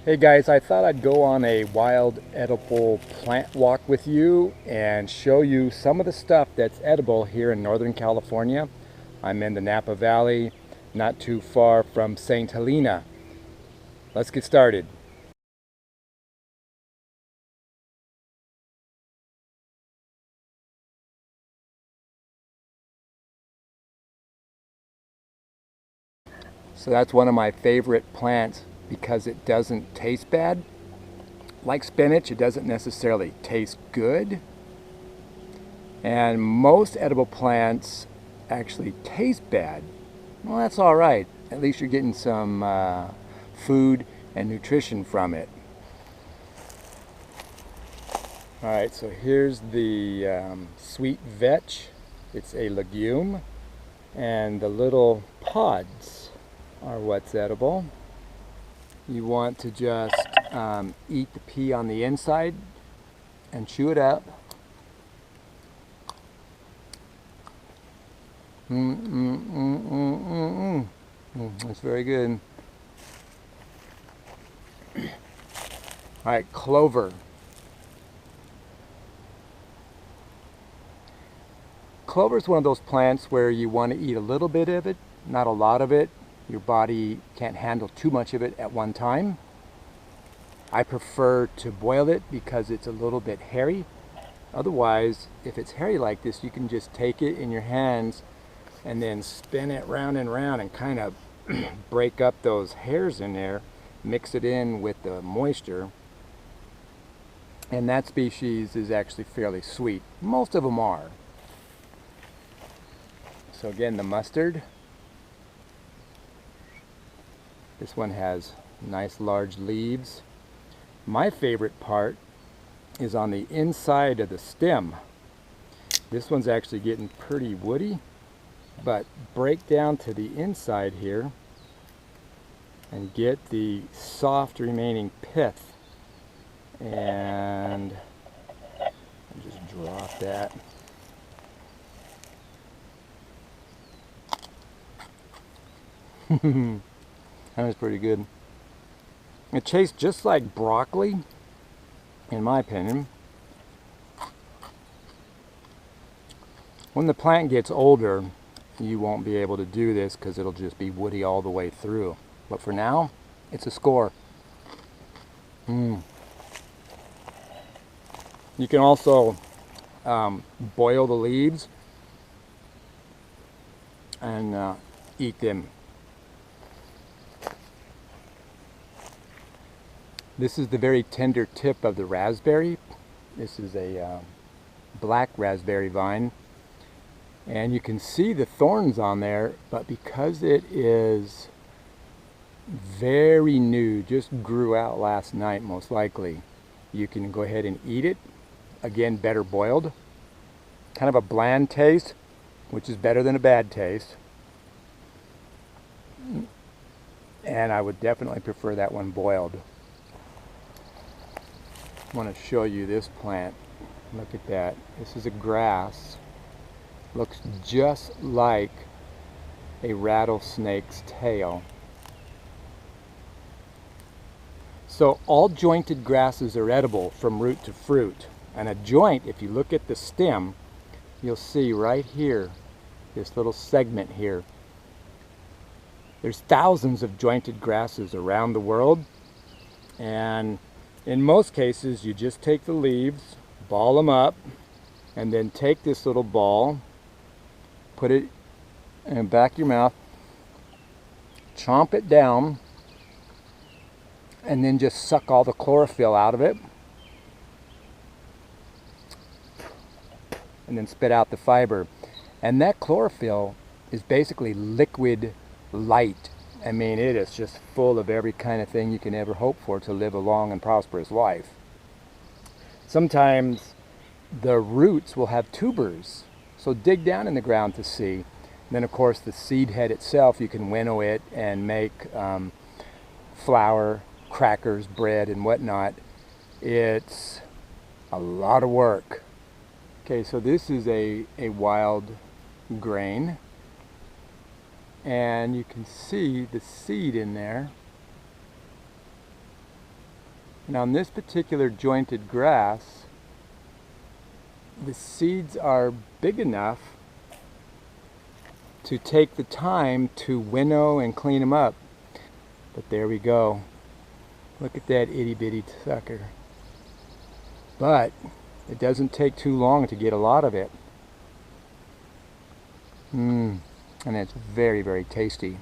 Hey guys, I thought I'd go on a wild edible plant walk with you and show you some of the stuff that's edible here in Northern California. I'm in the Napa Valley, not too far from St. Helena. Let's get started. So that's one of my favorite plants because it doesn't taste bad. Like spinach, it doesn't necessarily taste good. And most edible plants actually taste bad. Well, that's all right. At least you're getting some food and nutrition from it. All right, so here's the sweet vetch. It's a legume, and the little pods are what's edible. You want to just eat the pea on the inside and chew it up. That's very good. All right, clover. Clover is one of those plants where you want to eat a little bit of it, not a lot of it. Your body can't handle too much of it at one time. I prefer to boil it because it's a little bit hairy. Otherwise, if it's hairy like this, you can just take it in your hands and then spin it round and round and kind of break up those hairs in there, mix it in with the moisture. And that species is actually fairly sweet. Most of them are. So again, the mustard. This one has nice large leaves. My favorite part is on the inside of the stem. This one's actually getting pretty woody, but break down to the inside here and get the soft remaining pith. And just drop that. That was pretty good. It tastes just like broccoli, in my opinion. When the plant gets older, you won't be able to do this because it'll just be woody all the way through. But for now, it's a score. You can also boil the leaves and eat them. This is the very tender tip of the raspberry. This is a black raspberry vine. And you can see the thorns on there, but because it is very new, just grew out last night most likely, you can go ahead and eat it. Again, better boiled. Kind of a bland taste, which is better than a bad taste. And I would definitely prefer that one boiled. I want to show you this plant. Look at that. This is a grass. Looks just like a rattlesnake's tail. So all jointed grasses are edible from root to fruit. And a joint, if you look at the stem, you'll see right here, this little segment here. There's thousands of jointed grasses around the world, and in most cases, you just take the leaves, ball them up, and then take this little ball, put it in the back of your mouth, chomp it down, and then just suck all the chlorophyll out of it, and then spit out the fiber. And that chlorophyll is basically liquid light. I mean, it is just full of every kind of thing you can ever hope for to live a long and prosperous life. Sometimes the roots will have tubers, so dig down in the ground to see. And then of course the seed head itself, you can winnow it and make flour, crackers, bread, and whatnot. It's a lot of work. Okay, so this is a wild grain. And you can see the seed in there. And on this particular jointed grass, the seeds are big enough to take the time to winnow and clean them up. But there we go. Look at that itty bitty sucker. But it doesn't take too long to get a lot of it. And it's very, very tasty.